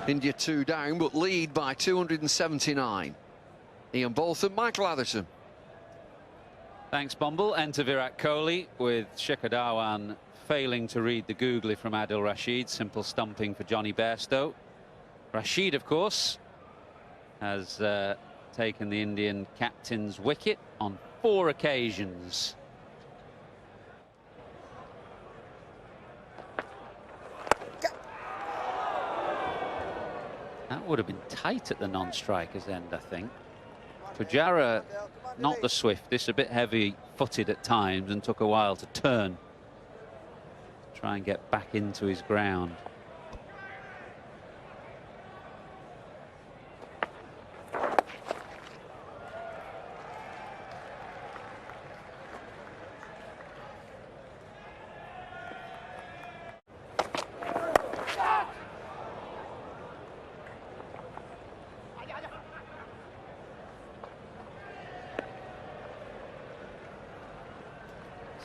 India 2 down, but lead by 279. Ian Bolton, Michael Atherton. Thanks, Bumble. Enter Virat Kohli, with Shikhar Dhawan failing to read the googly from Adil Rashid. Simple stumping for Johnny Bairstow. Rashid, of course, has taken the Indian captain's wicket on 4 occasions. That would have been tight at the non-striker's end, I think. Pujara, not the swiftest, a bit heavy-footed at times, and took a while to turn. Try and get back into his ground.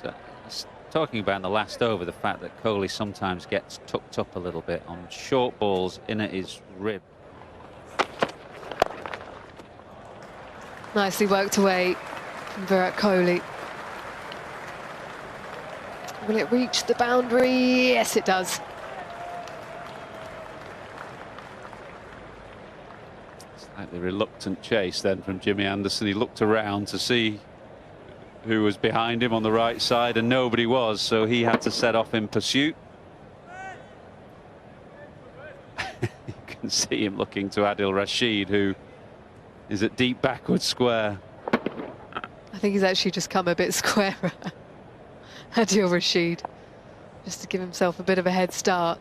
So, talking about in the last over, the fact that Kohli sometimes gets tucked up a little bit on short balls in at his rib. Nicely worked away from Virat Kohli. Will it reach the boundary? Yes, it does. Slightly reluctant chase then from Jimmy Anderson. He looked around to see who was behind him on the right side, and nobody was, so he had to set off in pursuit. You can see him looking to Adil Rashid, who is at deep backward square. I think he's actually just come a bit squarer, Adil Rashid, just to give himself a bit of a head start.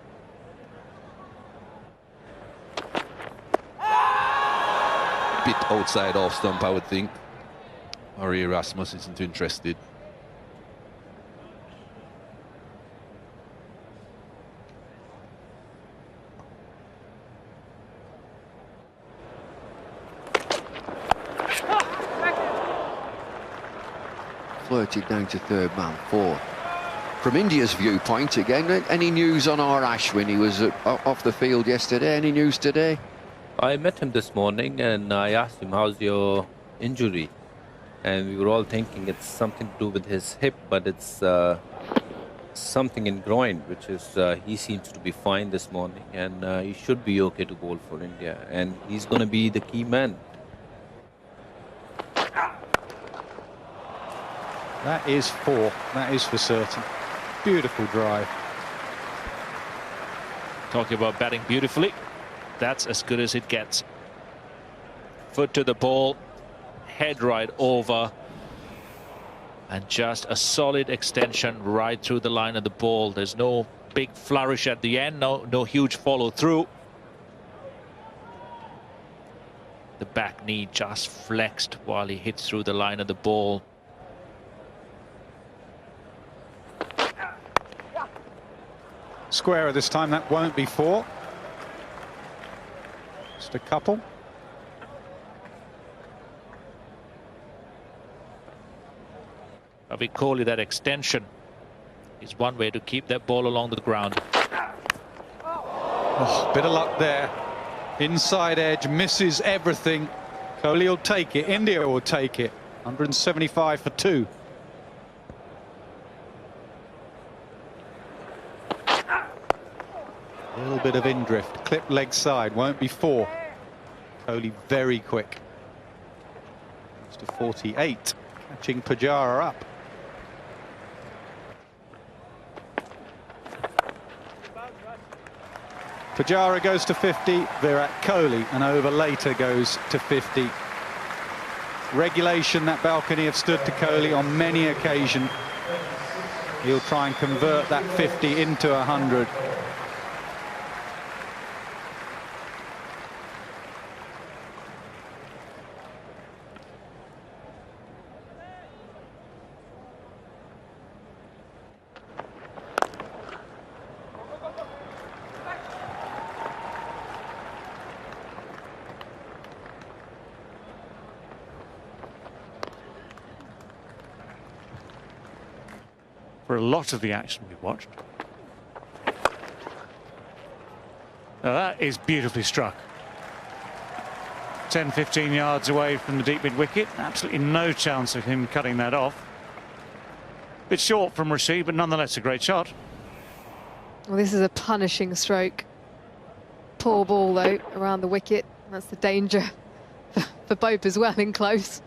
Bit outside off stump, I would think. Ari Erasmus isn't interested. Flirted down to third man, 4. From India's viewpoint, again, any news on our Ashwin? He was off the field yesterday. Any news today? I met him this morning and I asked him, how's your injury? And we were all thinking it's something to do with his hip, but it's something in groin, which is he seems to be fine this morning, and he should be okay to bowl for India, and he's going to be the key man. That is 4. That is for certain. Beautiful drive. Talking about batting beautifully, that's as good as it gets. Foot to the ball, head right over, and just a solid extension right through the line of the ball. There's no big flourish at the end, no huge follow through. The back knee just flexed while he hits through the line of the ball. Squarer this time, that won't be 4. Just a couple. Virat Kohli, that extension is one way to keep that ball along the ground. Oh, bit of luck there. Inside edge, misses everything. Kohli will take it. India will take it. 175 for 2. A little bit of in drift. Clip leg side, won't be 4. Kohli very quick. It's to 48. Catching Pujara up. Pujara goes to 50, Virat Kohli, an over later goes to 50. Regulation, that balcony have stood to Kohli on many occasions. He'll try and convert that 50 into 100. For a lot of the action we watched, Now that is beautifully struck. 10-15 yards away from the deep mid wicket. Absolutely no chance of him cutting that off. Bit short from Rashid, but nonetheless a great shot. Well, this is a punishing stroke. Poor ball though around the wicket. That's the danger for Bope as well in close.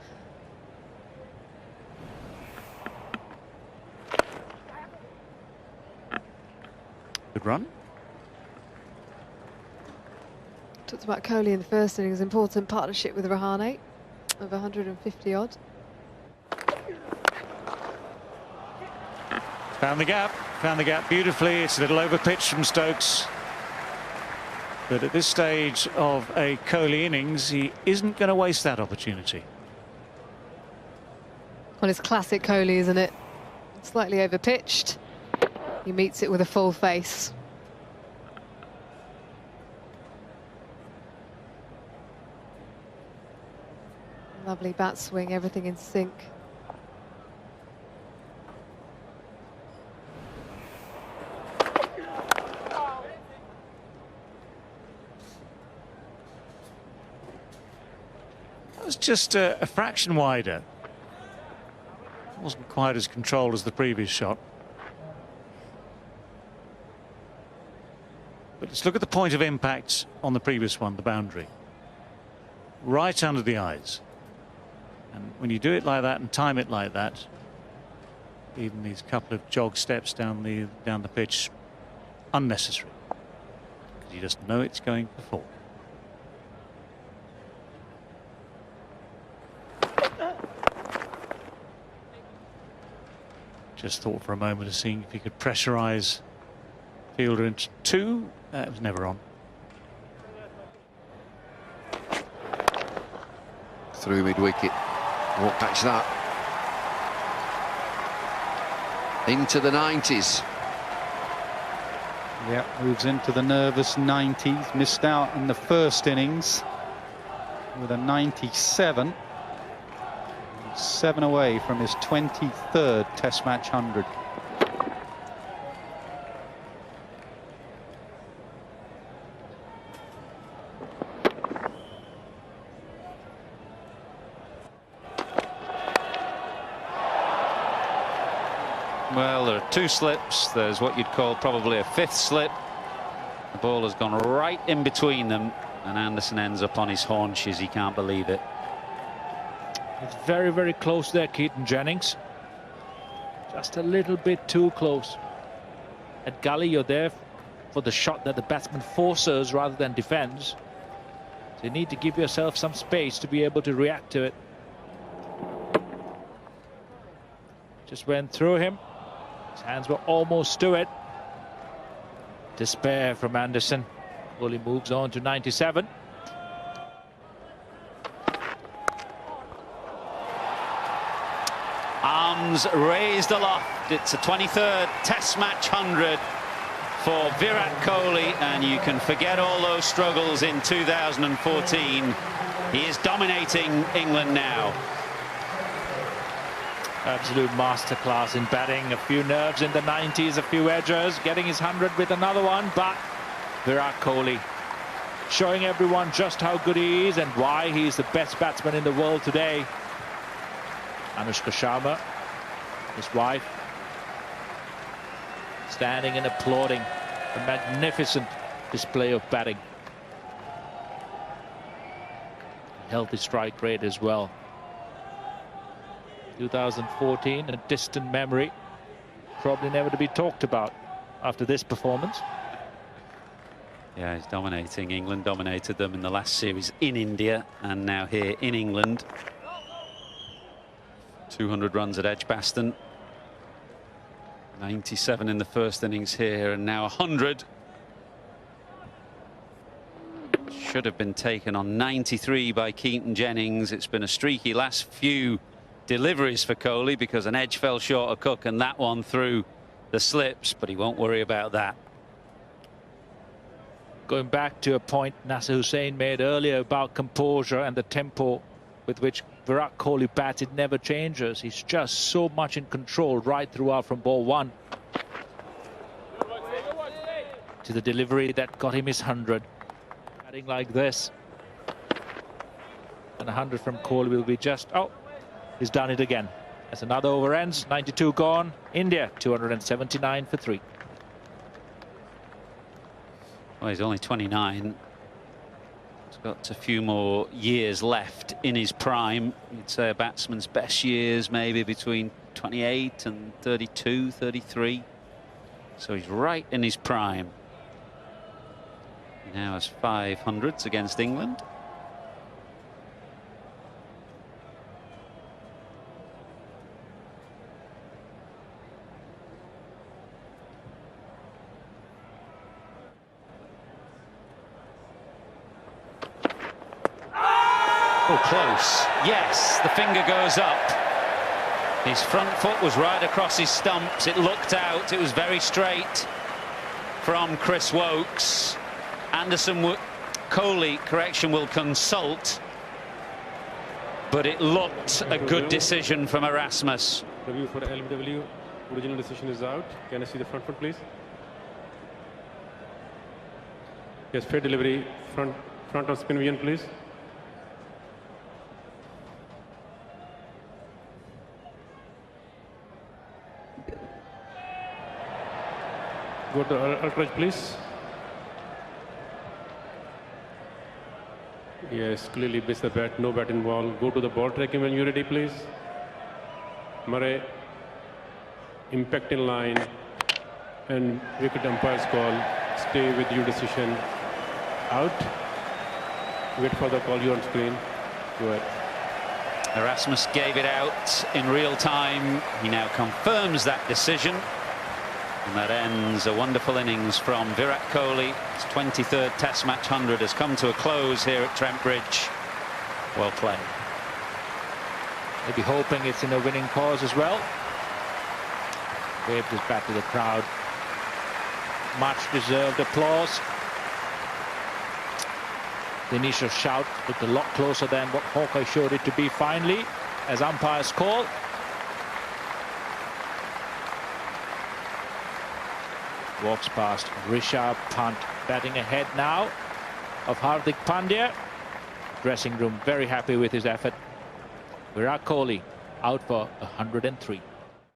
Good run. Talked about Kohli in the first innings. Important partnership with Rahane of 150 odd. Found the gap beautifully. It's a little over pitch from Stokes. But at this stage of a Kohli innings, he isn't going to waste that opportunity. Well, it's classic Kohli, isn't it? Slightly over pitched. He meets it with a full face. Lovely bat swing, everything in sync. That was just a fraction wider. Wasn't quite as controlled as the previous shot. But let's look at the point of impact on the previous one, the boundary. Right under the eyes. And when you do it like that and time it like that, even these couple of jog steps down the pitch, unnecessary. Because you just know it's going for four. Just thought for a moment of seeing if he could pressurise fielder into two. That was never on. Through mid-wicket. Won't catch that. Into the 90s. Yeah, moves into the nervous 90s. Missed out in the first innings with a 97. 7 away from his 23rd Test match 100. Well, there are two slips. There's what you'd call probably a fifth slip. The ball has gone right in between them, and Anderson ends up on his haunches. He can't believe it. It's very, very close there, Keaton Jennings. Just a little bit too close. At gully, you're there for the shot that the batsman forces rather than defends. So you need to give yourself some space to be able to react to it. Just went through him. His hands were almost to it. Despair from Anderson. Kohli moves on to 97. Arms raised aloft. It's a 23rd Test match 100 for Virat Kohli, and you can forget all those struggles in 2014. He is dominating England now. Absolute masterclass in batting. A few nerves in the 90s, a few edgers, getting his 100 with another one. But Virat Kohli showing everyone just how good he is and why he's the best batsman in the world today. Anushka Sharma, his wife, standing and applauding a magnificent display of batting. Healthy strike rate as well. 2014, a distant memory, probably never to be talked about after this performance. Yeah, he's dominating. England dominated them in the last series in India, and now here in England. 200 runs at Edgbaston. 97 in the first innings here, and now 100. Should have been taken on 93 by Keaton Jennings. It's been a streaky last few deliveries for Kohli because an edge fell short of Cook and that one through the slips, but he won't worry about that. Going back to a point Nasser Hussain made earlier about composure and the tempo with which Virat Kohli bats, it never changes. He's just so much in control right throughout from ball one to the delivery that got him his 100. Batting like this. And 100 from Kohli will be just... Oh, he's done it again. As another over ends, 92 gone. India, 279 for 3. Well, he's only 29. He's got a few more years left in his prime. You'd say a batsman's best years maybe between 28 and 32, 33. So he's right in his prime. He now has 500s against England. Oh, close. Yes, the finger goes up. His front foot was right across his stumps. It looked out. It was very straight from Chris Wokes. Kohli, correction, will consult. But it looked a good decision from Erasmus. Review for LBW. Original decision is out. Can I see the front foot, please? Yes, fair delivery. Front of spin vision, please. Go to ultra, please. Yes, clearly miss the bat, no bat involved. Go to the ball tracking when you're ready, please. Murray, impact in line, and wicket umpire's call. Stay with your decision. Out. Wait for the call you on screen. Go ahead. Erasmus gave it out in real time. He now confirms that decision. And that ends a wonderful innings from Virat Kohli. His 23rd Test match 100 has come to a close here at Trent Bridge. Well played. Maybe hoping it's in a winning cause as well. Waved his bat to the crowd. Much deserved applause. The initial shout looked a lot closer than what Hawkeye showed it to be finally, as umpires call. Walks past Rishabh Pant, batting ahead now of Hardik Pandya. Dressing room very happy with his effort. Virat Kohli out for 103.